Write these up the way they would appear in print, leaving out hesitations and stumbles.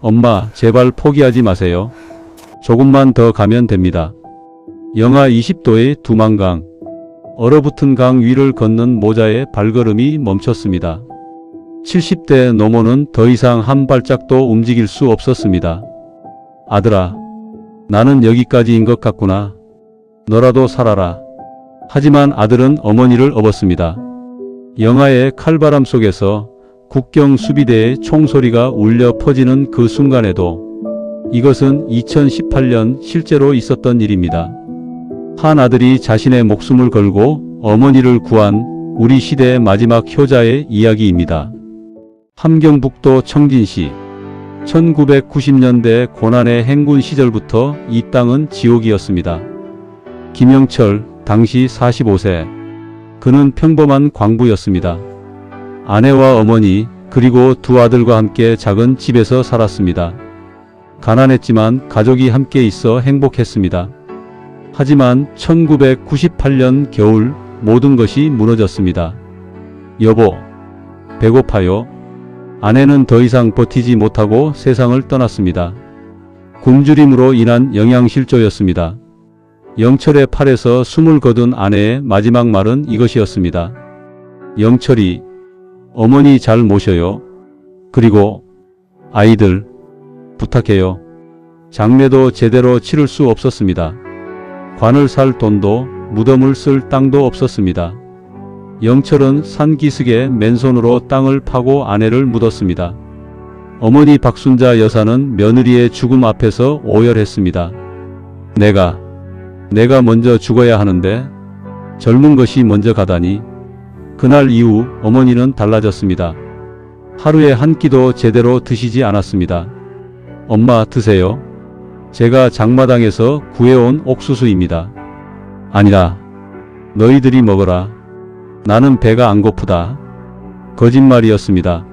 엄마, 제발 포기하지 마세요. 조금만 더 가면 됩니다. 영하 20도의 두만강. 얼어붙은 강 위를 걷는 모자의 발걸음이 멈췄습니다. 70대 노모는 더 이상 한 발짝도 움직일 수 없었습니다. 아들아, 나는 여기까지인 것 같구나. 너라도 살아라. 하지만 아들은 어머니를 업었습니다. 영하의 칼바람 속에서 국경 수비대의 총소리가 울려 퍼지는 그 순간에도 이것은 2018년 실제로 있었던 일입니다. 한 아들이 자신의 목숨을 걸고 어머니를 구한 우리 시대의 마지막 효자의 이야기입니다. 함경북도 청진시. 1990년대 고난의 행군 시절부터 이 땅은 지옥이었습니다. 김영철, 당시 45세. 그는 평범한 광부였습니다. 아내와 어머니 그리고 두 아들과 함께 작은 집에서 살았습니다. 가난했지만 가족이 함께 있어 행복했습니다. 하지만 1998년 겨울 모든 것이 무너졌습니다. 여보, 배고파요. 아내는 더 이상 버티지 못하고 세상을 떠났습니다. 굶주림으로 인한 영양실조였습니다. 영철의 팔에서 숨을 거둔 아내의 마지막 말은 이것이었습니다. 영철이, 어머니 잘 모셔요. 그리고 아이들 부탁해요. 장례도 제대로 치를 수 없었습니다. 관을 살 돈도 무덤을 쓸 땅도 없었습니다. 영철은 산기슭에 맨손으로 땅을 파고 아내를 묻었습니다. 어머니 박순자 여사는 며느리의 죽음 앞에서 오열했습니다. 내가 먼저 죽어야 하는데 젊은 것이 먼저 가다니. 그날 이후 어머니는 달라졌습니다. 하루에 한 끼도 제대로 드시지 않았습니다. 엄마 드세요. 제가 장마당에서 구해온 옥수수입니다. 아니라 너희들이 먹어라. 나는 배가 안 고프다. 거짓말이었습니다.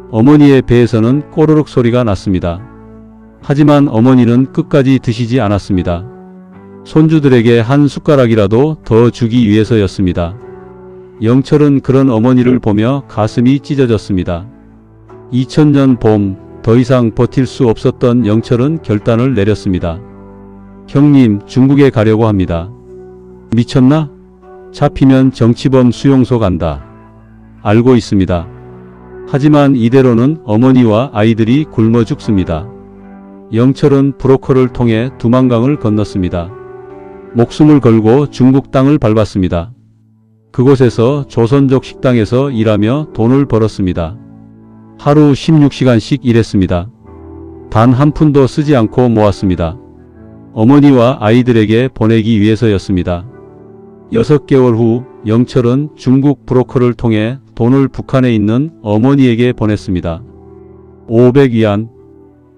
어머니의 배에서는 꼬르륵 소리가 났습니다. 하지만 어머니는 끝까지 드시지 않았습니다. 손주들에게 한 숟가락이라도 더 주기 위해서였습니다. 영철은 그런 어머니를 보며 가슴이 찢어졌습니다. 2000년 봄, 더 이상 버틸 수 없었던 영철은 결단을 내렸습니다. 형님, 중국에 가려고 합니다. 미쳤나? 잡히면 정치범 수용소 간다. 알고 있습니다. 하지만 이대로는 어머니와 아이들이 굶어 죽습니다. 영철은 브로커를 통해 두만강을 건넜습니다. 목숨을 걸고 중국 땅을 밟았습니다. 그곳에서 조선족 식당에서 일하며 돈을 벌었습니다. 하루 16시간씩 일했습니다. 단 한 푼도 쓰지 않고 모았습니다. 어머니와 아이들에게 보내기 위해서였습니다. 6개월 후 영철은 중국 브로커를 통해 돈을 북한에 있는 어머니에게 보냈습니다. 500위안,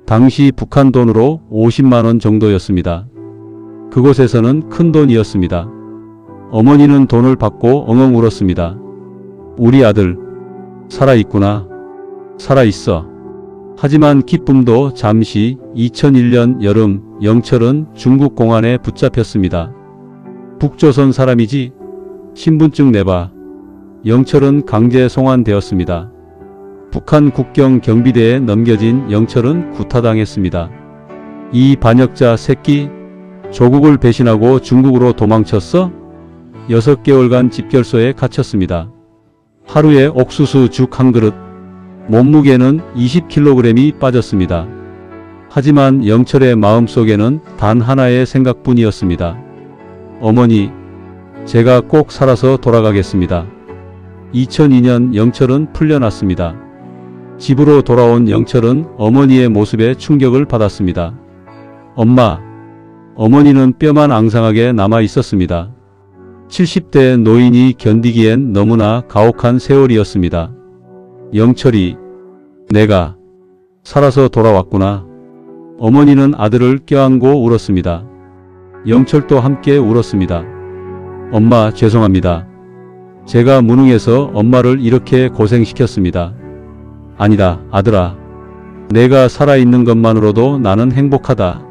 당시 북한 돈으로 50만원 정도였습니다. 그곳에서는 큰 돈이었습니다. 어머니는 돈을 받고 엉엉 울었습니다. 우리 아들, 살아있구나. 살아있어. 하지만 기쁨도 잠시. 2001년 여름, 영철은 중국 공안에 붙잡혔습니다. 북조선 사람이지? 신분증 내봐. 영철은 강제 송환되었습니다. 북한 국경 경비대에 넘겨진 영철은 구타당했습니다. 이 반역자 새끼, 조국을 배신하고 중국으로 도망쳤어? 6개월간 집결소에 갇혔습니다. 하루에 옥수수 죽 한 그릇, 몸무게는 20kg이 빠졌습니다. 하지만 영철의 마음속에는 단 하나의 생각뿐이었습니다. 어머니, 제가 꼭 살아서 돌아가겠습니다. 2002년 영철은 풀려났습니다. 집으로 돌아온 영철은 어머니의 모습에 충격을 받았습니다. 엄마, 어머니는 뼈만 앙상하게 남아 있었습니다. 70대 노인이 견디기엔 너무나 가혹한 세월이었습니다. 영철이, 내가 살아서 돌아왔구나. 어머니는 아들을 껴안고 울었습니다. 영철도 함께 울었습니다. 엄마, 죄송합니다. 제가 무능해서 엄마를 이렇게 고생시켰습니다. 아니다, 아들아. 내가 살아있는 것만으로도 나는 행복하다.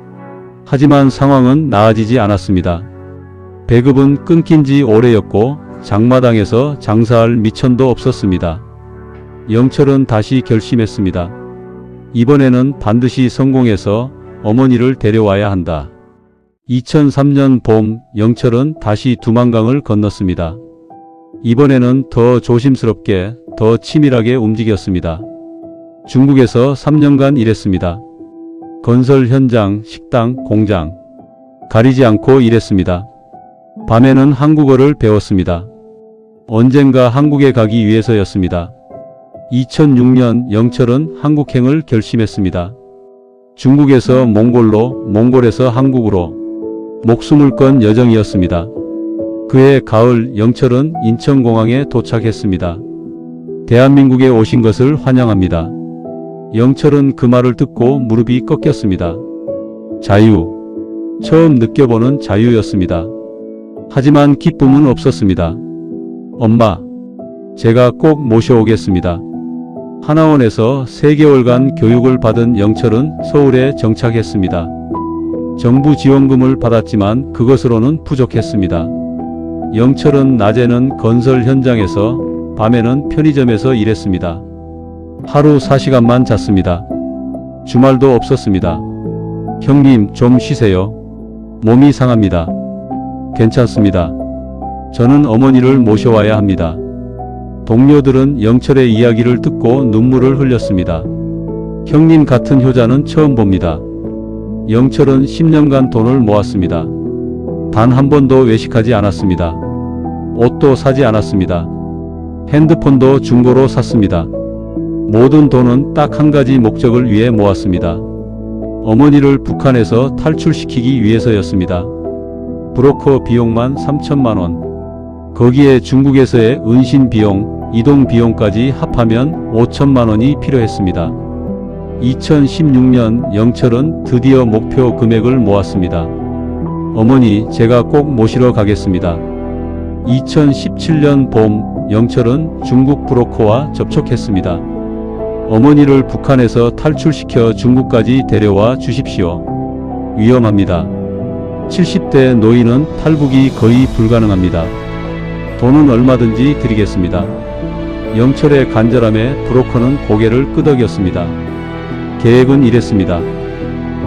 하지만 상황은 나아지지 않았습니다. 배급은 끊긴 지 오래였고 장마당에서 장사할 미천도 없었습니다. 영철은 다시 결심했습니다. 이번에는 반드시 성공해서 어머니를 데려와야 한다. 2003년 봄, 영철은 다시 두만강을 건넜습니다. 이번에는 더 조심스럽게, 더 치밀하게 움직였습니다. 중국에서 3년간 일했습니다. 건설 현장, 식당, 공장. 가리지 않고 일했습니다. 밤에는 한국어를 배웠습니다. 언젠가 한국에 가기 위해서였습니다. 2006년 영철은 한국행을 결심했습니다. 중국에서 몽골로, 몽골에서 한국으로 목숨을 건 여정이었습니다. 그해 가을 영철은 인천공항에 도착했습니다. 대한민국에 오신 것을 환영합니다. 영철은 그 말을 듣고 무릎이 꺾였습니다. 자유. 처음 느껴보는 자유였습니다. 하지만 기쁨은 없었습니다. 엄마, 제가 꼭 모셔오겠습니다. 하나원에서 3개월간 교육을 받은 영철은 서울에 정착했습니다. 정부 지원금을 받았지만 그것으로는 부족했습니다. 영철은 낮에는 건설 현장에서, 밤에는 편의점에서 일했습니다. 하루 4시간만 잤습니다. 주말도 없었습니다. 형님, 좀 쉬세요. 몸이 상합니다. 괜찮습니다. 저는 어머니를 모셔와야 합니다. 동료들은 영철의 이야기를 듣고 눈물을 흘렸습니다. 형님 같은 효자는 처음 봅니다. 영철은 10년간 돈을 모았습니다. 단 한 번도 외식하지 않았습니다. 옷도 사지 않았습니다. 핸드폰도 중고로 샀습니다. 모든 돈은 딱 한 가지 목적을 위해 모았습니다. 어머니를 북한에서 탈출시키기 위해서였습니다. 브로커 비용만 3천만 원. 거기에 중국에서의 은신 비용, 이동 비용까지 합하면 5천만 원이 필요했습니다. 2016년 영철은 드디어 목표 금액을 모았습니다. 어머니, 제가 꼭 모시러 가겠습니다. 2017년 봄, 영철은 중국 브로커와 접촉했습니다. 어머니를 북한에서 탈출시켜 중국까지 데려와 주십시오. 위험합니다. 70대 노인은 탈북이 거의 불가능합니다. 돈은 얼마든지 드리겠습니다. 영철의 간절함에 브로커는 고개를 끄덕였습니다. 계획은 이랬습니다.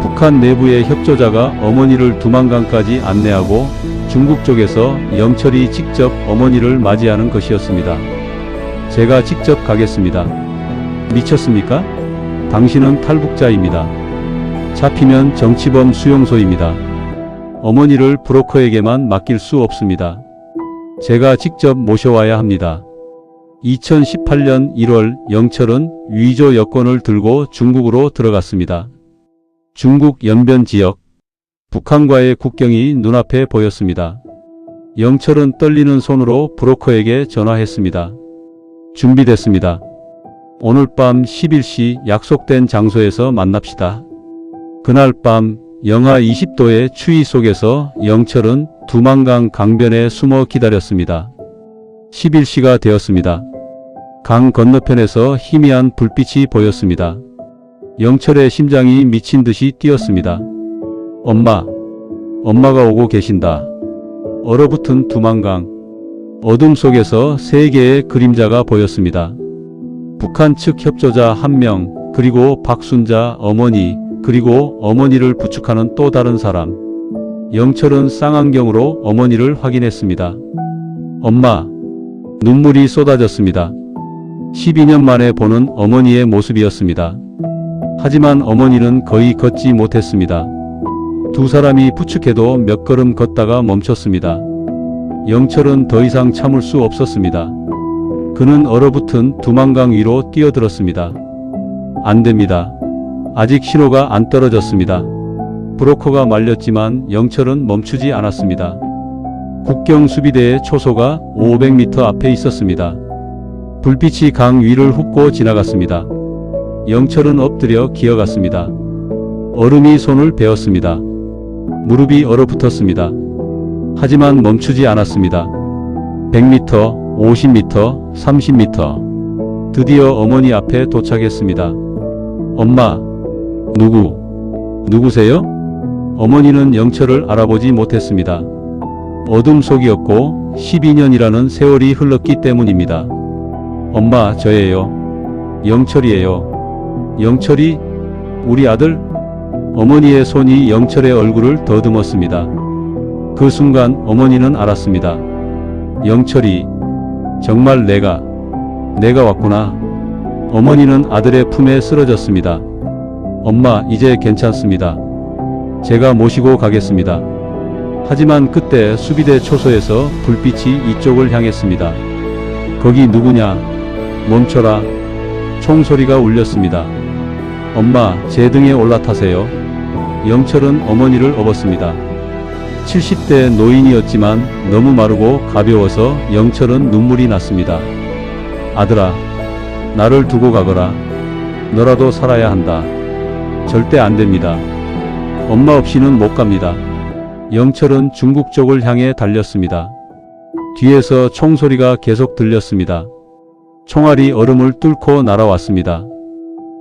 북한 내부의 협조자가 어머니를 두만강까지 안내하고 중국 쪽에서 영철이 직접 어머니를 맞이하는 것이었습니다. 제가 직접 가겠습니다. 미쳤습니까? 당신은 탈북자입니다. 잡히면 정치범 수용소입니다. 어머니를 브로커에게만 맡길 수 없습니다. 제가 직접 모셔와야 합니다. 2018년 1월 영철은 위조 여권을 들고 중국으로 들어갔습니다. 중국 연변 지역, 북한과의 국경이 눈앞에 보였습니다. 영철은 떨리는 손으로 브로커에게 전화했습니다. 준비됐습니다. 오늘 밤 11시 약속된 장소에서 만납시다. 그날 밤 영하 20도의 추위 속에서 영철은 두만강 강변에 숨어 기다렸습니다. 11시가 되었습니다. 강 건너편에서 희미한 불빛이 보였습니다. 영철의 심장이 미친 듯이 뛰었습니다. 엄마가 오고 계신다. 얼어붙은 두만강. 어둠 속에서 3개의 그림자가 보였습니다. 북한 측 협조자 1명, 그리고 박순자 어머니, 그리고 어머니를 부축하는 또 다른 사람. 영철은 쌍안경으로 어머니를 확인했습니다. 엄마. 눈물이 쏟아졌습니다. 12년 만에 보는 어머니의 모습이었습니다. 하지만 어머니는 거의 걷지 못했습니다. 두 사람이 부축해도 몇 걸음 걷다가 멈췄습니다. 영철은 더 이상 참을 수 없었습니다. 그는 얼어붙은 두만강 위로 뛰어들었습니다. 안 됩니다. 아직 신호가 안 떨어졌습니다. 브로커가 말렸지만 영철은 멈추지 않았습니다. 국경 수비대의 초소가 500m 앞에 있었습니다. 불빛이 강 위를 훑고 지나갔습니다. 영철은 엎드려 기어갔습니다. 얼음이 손을 베었습니다. 무릎이 얼어붙었습니다. 하지만 멈추지 않았습니다. 100m, 50m, 30m. 드디어 어머니 앞에 도착했습니다. 엄마, 누구세요? 어머니는 영철을 알아보지 못했습니다. 어둠 속이었고 12년이라는 세월이 흘렀기 때문입니다. 엄마, 저예요. 영철이에요. 영철이 우리 아들? 어머니의 손이 영철의 얼굴을 더듬었습니다. 그 순간 어머니는 알았습니다. 영철이, 정말 내가 왔구나. 어머니는 아들의 품에 쓰러졌습니다. 엄마, 이제 괜찮습니다. 제가 모시고 가겠습니다. 하지만 그때 수비대 초소에서 불빛이 이쪽을 향했습니다. 거기 누구냐? 멈춰라. 총소리가 울렸습니다. 엄마, 제 등에 올라타세요. 영철은 어머니를 업었습니다. 70대 노인이었지만 너무 마르고 가벼워서 영철은 눈물이 났습니다. 아들아, 나를 두고 가거라. 너라도 살아야 한다. 절대 안 됩니다. 엄마 없이는 못 갑니다. 영철은 중국 쪽을 향해 달렸습니다. 뒤에서 총소리가 계속 들렸습니다. 총알이 얼음을 뚫고 날아왔습니다.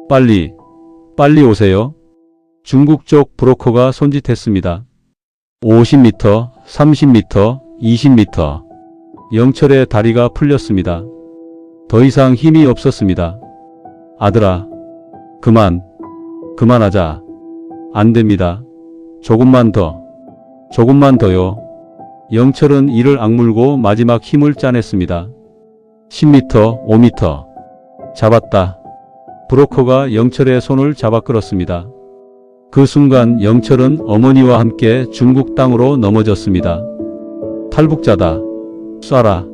빨리 오세요. 중국 쪽 브로커가 손짓했습니다. 50m, 30m, 20m. 영철의 다리가 풀렸습니다. 더 이상 힘이 없었습니다. 아들아, 그만하자. 안 됩니다. 조금만 더요. 영철은 이를 악물고 마지막 힘을 짜냈습니다. 10m, 5m. 잡았다. 브로커가 영철의 손을 잡아 끌었습니다. 그 순간 영철은 어머니와 함께 중국 땅으로 넘어졌습니다. 탈북자다. 쏴라.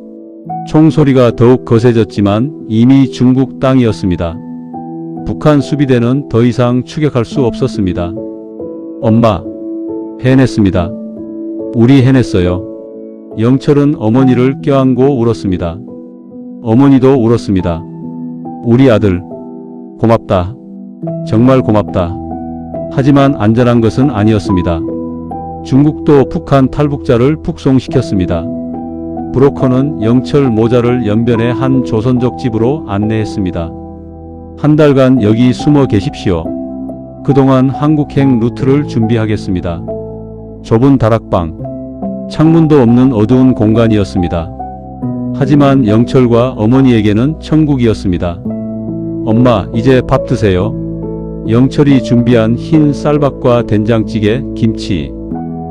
총소리가 더욱 거세졌지만 이미 중국 땅이었습니다. 북한 수비대는 더 이상 추격할 수 없었습니다. 엄마, 해냈습니다. 우리 해냈어요. 영철은 어머니를 껴안고 울었습니다. 어머니도 울었습니다. 우리 아들, 고맙다. 정말 고맙다. 하지만 안전한 것은 아니었습니다. 중국도 북한 탈북자를 북송시켰습니다. 브로커는 영철 모자를 연변의 한 조선족 집으로 안내했습니다. 한 달간 여기 숨어 계십시오. 그동안 한국행 루트를 준비하겠습니다. 좁은 다락방, 창문도 없는 어두운 공간이었습니다. 하지만 영철과 어머니에게는 천국이었습니다. 엄마, 이제 밥 드세요. 영철이 준비한 흰 쌀밥과 된장찌개, 김치.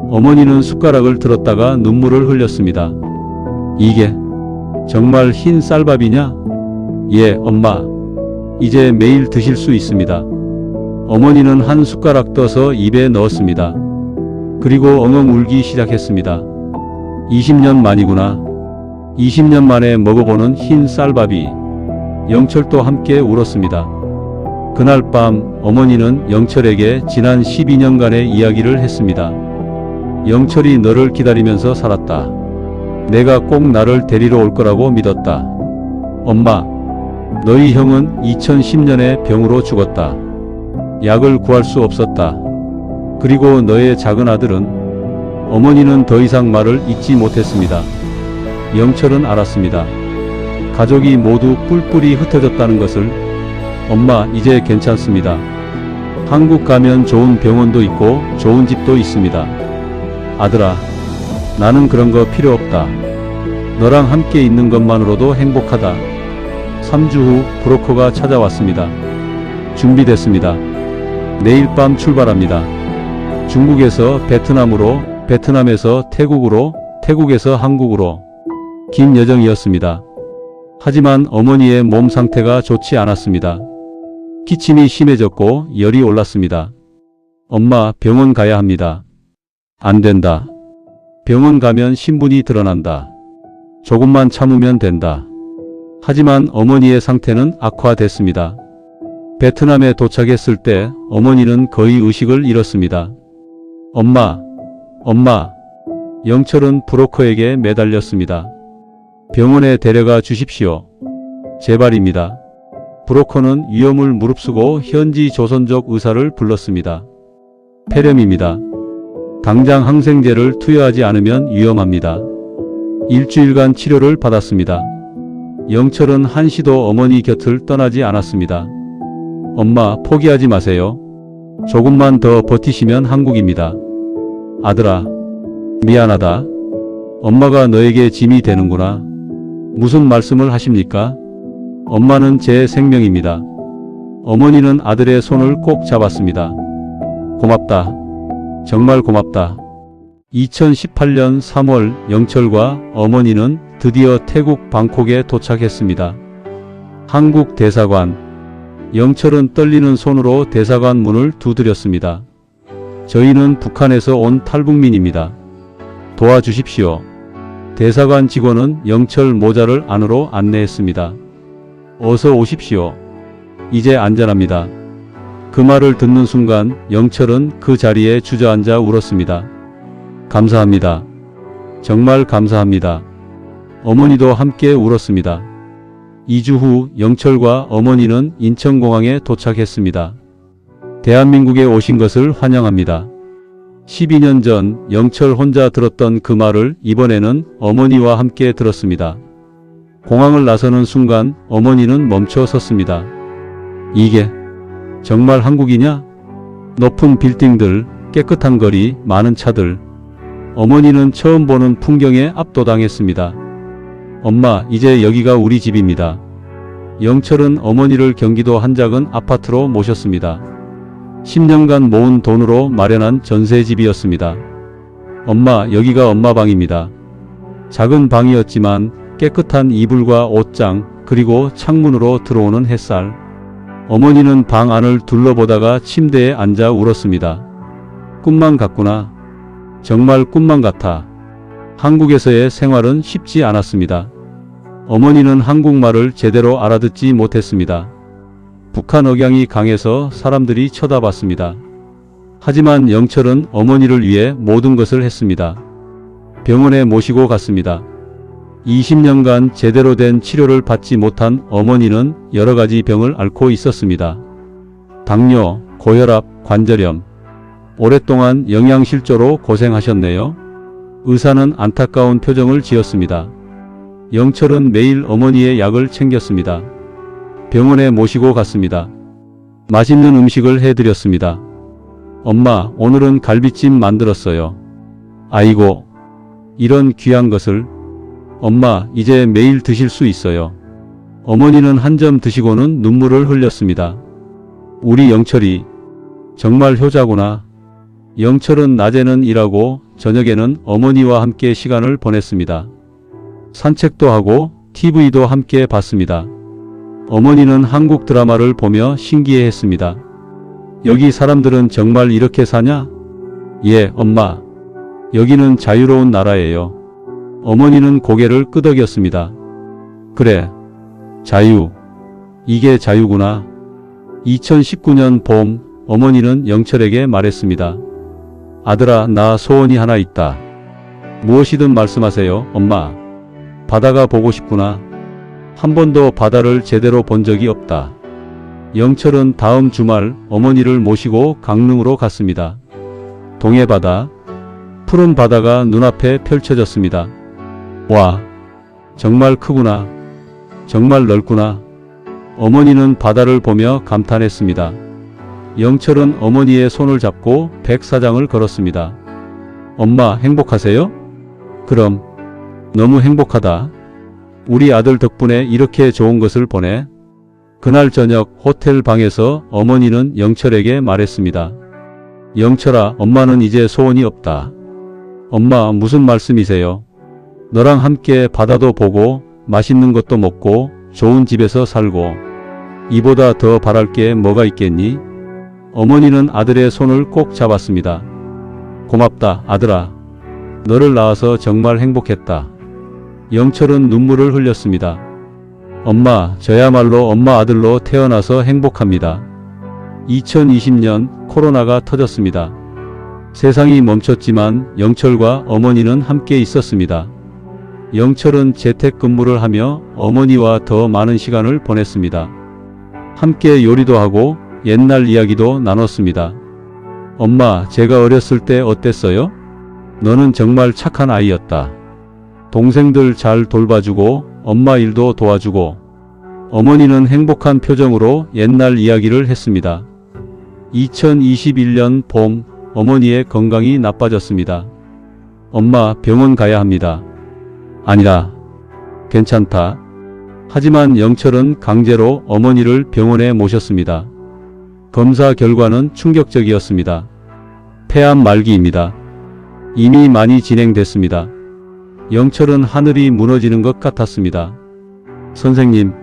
어머니는 숟가락을 들었다가 눈물을 흘렸습니다. 이게 정말 흰 쌀밥이냐? 예, 엄마. 이제 매일 드실 수 있습니다. 어머니는 한 숟가락 떠서 입에 넣었습니다. 그리고 엉엉 울기 시작했습니다. 20년 만이구나. 20년 만에 먹어보는 흰 쌀밥이. 영철도 함께 울었습니다. 그날 밤 어머니는 영철에게 지난 12년간의 이야기를 했습니다. 영철이 너를 기다리면서 살았다. 내가 꼭 나를 데리러 올 거라고 믿었다. 엄마, 너희 형은 2010년에 병으로 죽었다. 약을 구할 수 없었다. 그리고 너의 작은 아들은. 어머니는 더 이상 말을 잇지 못했습니다. 영철은 알았습니다. 가족이 모두 뿔뿔이 흩어졌다는 것을. 엄마, 이제 괜찮습니다. 한국 가면 좋은 병원도 있고 좋은 집도 있습니다. 아들아, 나는 그런 거 필요 없다. 너랑 함께 있는 것만으로도 행복하다. 3주 후 브로커가 찾아왔습니다. 준비됐습니다. 내일 밤 출발합니다. 중국에서 베트남으로, 베트남에서 태국으로, 태국에서 한국으로. 긴 여정이었습니다. 하지만 어머니의 몸 상태가 좋지 않았습니다. 기침이 심해졌고 열이 올랐습니다. 엄마, 병원 가야 합니다. 안 된다. 병원 가면 신분이 드러난다. 조금만 참으면 된다. 하지만 어머니의 상태는 악화됐습니다. 베트남에 도착했을 때 어머니는 거의 의식을 잃었습니다. 엄마. 영철은 브로커에게 매달렸습니다. 병원에 데려가 주십시오. 제발입니다. 브로커는 위험을 무릅쓰고 현지 조선족 의사를 불렀습니다. 폐렴입니다. 당장 항생제를 투여하지 않으면 위험합니다. 일주일간 치료를 받았습니다. 영철은 한시도 어머니 곁을 떠나지 않았습니다. 엄마, 포기하지 마세요. 조금만 더 버티시면 한국입니다. 아들아, 미안하다. 엄마가 너에게 짐이 되는구나. 무슨 말씀을 하십니까? 엄마는 제 생명입니다. 어머니는 아들의 손을 꼭 잡았습니다. 고맙다. 정말 고맙다. 2018년 3월 영철과 어머니는 드디어 태국 방콕에 도착했습니다. 한국 대사관. 영철은 떨리는 손으로 대사관 문을 두드렸습니다. 저희는 북한에서 온 탈북민입니다. 도와주십시오. 대사관 직원은 영철 모자를 안으로 안내했습니다. 어서 오십시오. 이제 안전합니다. 그 말을 듣는 순간 영철은 그 자리에 주저앉아 울었습니다. 감사합니다. 정말 감사합니다. 어머니도 함께 울었습니다. 2주 후 영철과 어머니는 인천공항에 도착했습니다. 대한민국에 오신 것을 환영합니다. 12년 전 영철 혼자 들었던 그 말을 이번에는 어머니와 함께 들었습니다. 공항을 나서는 순간 어머니는 멈춰 섰습니다. 이게 정말 한국이냐? 높은 빌딩들, 깨끗한 거리, 많은 차들. 어머니는 처음 보는 풍경에 압도당했습니다. 엄마, 이제 여기가 우리 집입니다. 영철은 어머니를 경기도 한 작은 아파트로 모셨습니다. 10년간 모은 돈으로 마련한 전세집이었습니다. 엄마, 여기가 엄마 방입니다. 작은 방이었지만 깨끗한 이불과 옷장, 그리고 창문으로 들어오는 햇살. 어머니는 방 안을 둘러보다가 침대에 앉아 울었습니다. 꿈만 같구나. 정말 꿈만 같아. 한국에서의 생활은 쉽지 않았습니다. 어머니는 한국말을 제대로 알아듣지 못했습니다. 북한 억양이 강해서 사람들이 쳐다봤습니다. 하지만 영철은 어머니를 위해 모든 것을 했습니다. 병원에 모시고 갔습니다. 20년간 제대로 된 치료를 받지 못한 어머니는 여러 가지 병을 앓고 있었습니다. 당뇨, 고혈압, 관절염. 오랫동안 영양실조로 고생하셨네요. 의사는 안타까운 표정을 지었습니다. 영철은 매일 어머니의 약을 챙겼습니다. 병원에 모시고 갔습니다. 맛있는 음식을 해드렸습니다. 엄마, 오늘은 갈비찜 만들었어요. 아이고, 이런 귀한 것을. 엄마, 이제 매일 드실 수 있어요. 어머니는 한 점 드시고는 눈물을 흘렸습니다. 우리 영철이 정말 효자구나. 영철은 낮에는 일하고 저녁에는 어머니와 함께 시간을 보냈습니다. 산책도 하고 TV도 함께 봤습니다. 어머니는 한국 드라마를 보며 신기해했습니다. 여기 사람들은 정말 이렇게 사냐? 예, 엄마. 여기는 자유로운 나라예요. 어머니는 고개를 끄덕였습니다. 그래, 자유. 이게 자유구나. 2019년 봄, 어머니는 영철에게 말했습니다. 아들아, 나 소원이 하나 있다. 무엇이든 말씀하세요, 엄마. 바다가 보고 싶구나. 한 번도 바다를 제대로 본 적이 없다. 영철은 다음 주말 어머니를 모시고 강릉으로 갔습니다. 동해바다, 푸른 바다가 눈앞에 펼쳐졌습니다. 와, 정말 크구나. 정말 넓구나. 어머니는 바다를 보며 감탄했습니다. 영철은 어머니의 손을 잡고 백사장을 걸었습니다. 엄마, 행복하세요? 그럼, 너무 행복하다. 우리 아들 덕분에 이렇게 좋은 것을 보내. 그날 저녁 호텔 방에서 어머니는 영철에게 말했습니다. 영철아, 엄마는 이제 소원이 없다. 엄마, 무슨 말씀이세요? 너랑 함께 바다도 보고 맛있는 것도 먹고 좋은 집에서 살고 이보다 더 바랄 게 뭐가 있겠니? 어머니는 아들의 손을 꼭 잡았습니다. 고맙다, 아들아. 너를 낳아서 정말 행복했다. 영철은 눈물을 흘렸습니다. 엄마, 저야말로 엄마 아들로 태어나서 행복합니다. 2020년 코로나가 터졌습니다. 세상이 멈췄지만 영철과 어머니는 함께 있었습니다. 영철은 재택근무를 하며 어머니와 더 많은 시간을 보냈습니다. 함께 요리도 하고 옛날 이야기도 나눴습니다. 엄마, 제가 어렸을 때 어땠어요? 너는 정말 착한 아이였다. 동생들 잘 돌봐주고 엄마 일도 도와주고. 어머니는 행복한 표정으로 옛날 이야기를 했습니다. 2021년 봄, 어머니의 건강이 나빠졌습니다. 엄마, 병원 가야 합니다. 아니다. 괜찮다. 하지만 영철은 강제로 어머니를 병원에 모셨습니다. 검사 결과는 충격적이었습니다. 폐암 말기입니다. 이미 많이 진행됐습니다. 영철은 하늘이 무너지는 것 같았습니다. 선생님,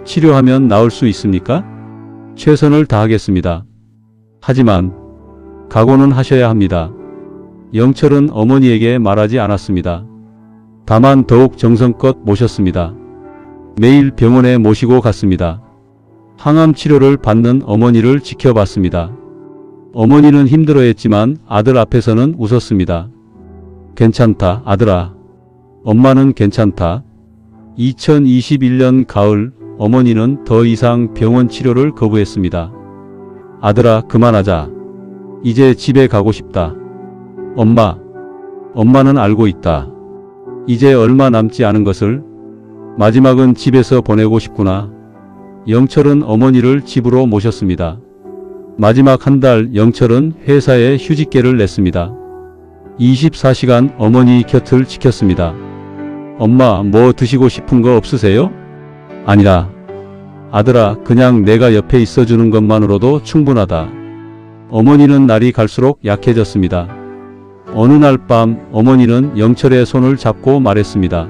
치료하면 나을 수 있습니까? 최선을 다하겠습니다. 하지만 각오는 하셔야 합니다. 영철은 어머니에게 말하지 않았습니다. 다만 더욱 정성껏 모셨습니다. 매일 병원에 모시고 갔습니다. 항암 치료를 받는 어머니를 지켜봤습니다. 어머니는 힘들어했지만 아들 앞에서는 웃었습니다. 괜찮다, 아들아. 엄마는 괜찮다. 2021년 가을, 어머니는 더 이상 병원 치료를 거부했습니다. 아들아, 그만하자. 이제 집에 가고 싶다. 엄마는 알고 있다. 이제 얼마 남지 않은 것을. 마지막은 집에서 보내고 싶구나. 영철은 어머니를 집으로 모셨습니다. 마지막 한 달 영철은 회사에 휴직계를 냈습니다. 24시간 어머니 곁을 지켰습니다. 엄마, 뭐 드시고 싶은 거 없으세요? 아니라. 아들아, 그냥 내가 옆에 있어주는 것만으로도 충분하다. 어머니는 날이 갈수록 약해졌습니다. 어느 날 밤 어머니는 영철의 손을 잡고 말했습니다.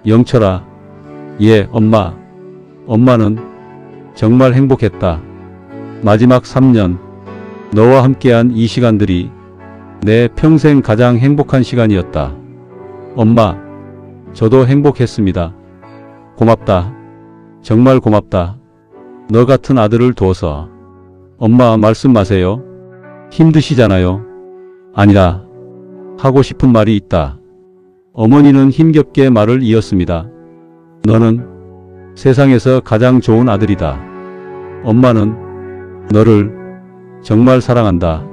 영철아. 예, 엄마. 엄마는 정말 행복했다. 마지막 3년, 너와 함께한 이 시간들이 내 평생 가장 행복한 시간이었다. 엄마, 저도 행복했습니다. 고맙다. 정말 고맙다. 너 같은 아들을 두어서. 엄마, 말씀 마세요. 힘드시잖아요. 아니라, 하고 싶은 말이 있다. 어머니는 힘겹게 말을 이었습니다. 너는 세상에서 가장 좋은 아들이다. 엄마는 너를 정말 사랑한다.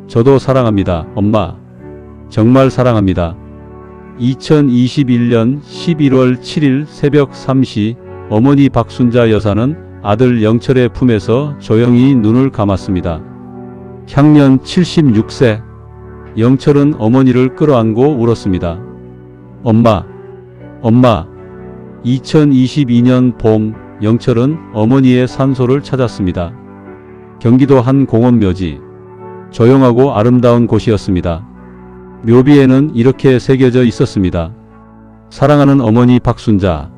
저도 사랑합니다. 엄마. 정말 사랑합니다. 2021년 11월 7일 새벽 3시 어머니 박순자 여사는 아들 영철의 품에서 조용히 눈을 감았습니다. 향년 76세. 영철은 어머니를 끌어안고 울었습니다. 엄마. 2022년 봄 영철은 어머니의 산소를 찾았습니다. 경기도 한 공원 묘지. 조용하고 아름다운 곳이었습니다. 묘비에는 이렇게 새겨져 있었습니다. 사랑하는 어머니 박순자.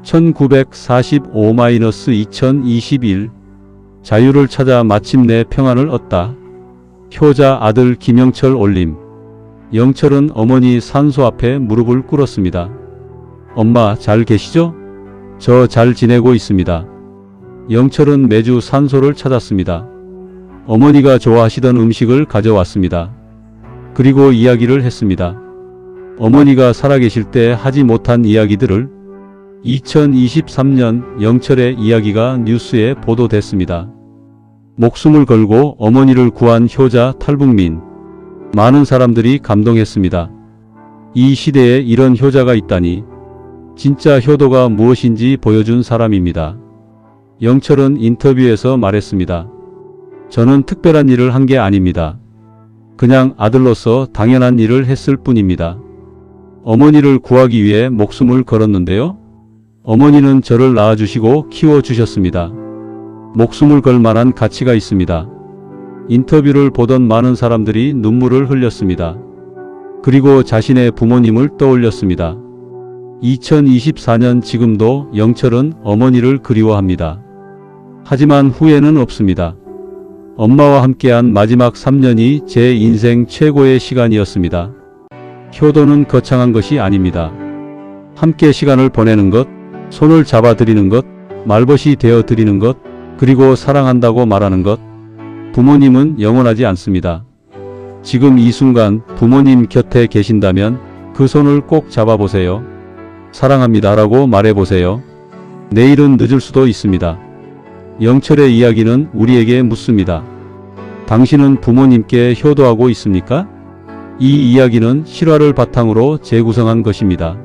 1945-2021 자유를 찾아 마침내 평안을 얻다. 효자 아들 김영철 올림. 영철은 어머니 산소 앞에 무릎을 꿇었습니다. 엄마, 잘 계시죠? 저 잘 지내고 있습니다. 영철은 매주 산소를 찾았습니다. 어머니가 좋아하시던 음식을 가져왔습니다. 그리고 이야기를 했습니다. 어머니가 살아계실 때 하지 못한 이야기들을. 2023년 영철의 이야기가 뉴스에 보도됐습니다. 목숨을 걸고 어머니를 구한 효자 탈북민. 많은 사람들이 감동했습니다. 이 시대에 이런 효자가 있다니. 진짜 효도가 무엇인지 보여준 사람입니다. 영철은 인터뷰에서 말했습니다. 저는 특별한 일을 한 게 아닙니다. 그냥 아들로서 당연한 일을 했을 뿐입니다. 어머니를 구하기 위해 목숨을 걸었는데요. 어머니는 저를 낳아주시고 키워주셨습니다. 목숨을 걸 만한 가치가 있습니다. 인터뷰를 보던 많은 사람들이 눈물을 흘렸습니다. 그리고 자신의 부모님을 떠올렸습니다. 2024년 지금도 영철은 어머니를 그리워합니다. 하지만 후회는 없습니다. 엄마와 함께한 마지막 3년이 제 인생 최고의 시간이었습니다. 효도는 거창한 것이 아닙니다. 함께 시간을 보내는 것, 손을 잡아드리는 것, 말벗이 되어드리는 것, 그리고 사랑한다고 말하는 것. 부모님은 영원하지 않습니다. 지금 이 순간 부모님 곁에 계신다면 그 손을 꼭 잡아보세요. 사랑합니다라고 말해보세요. 내일은 늦을 수도 있습니다. 영철의 이야기는 우리에게 묻습니다. 당신은 부모님께 효도하고 있습니까? 이 이야기는 실화를 바탕으로 재구성한 것입니다.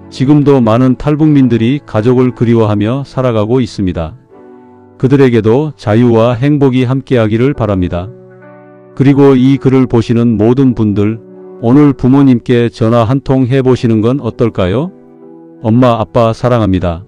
지금도 많은 탈북민들이 가족을 그리워하며 살아가고 있습니다. 그들에게도 자유와 행복이 함께하기를 바랍니다. 그리고 이 글을 보시는 모든 분들, 오늘 부모님께 전화 한 통 해보시는 건 어떨까요? 엄마, 아빠 사랑합니다.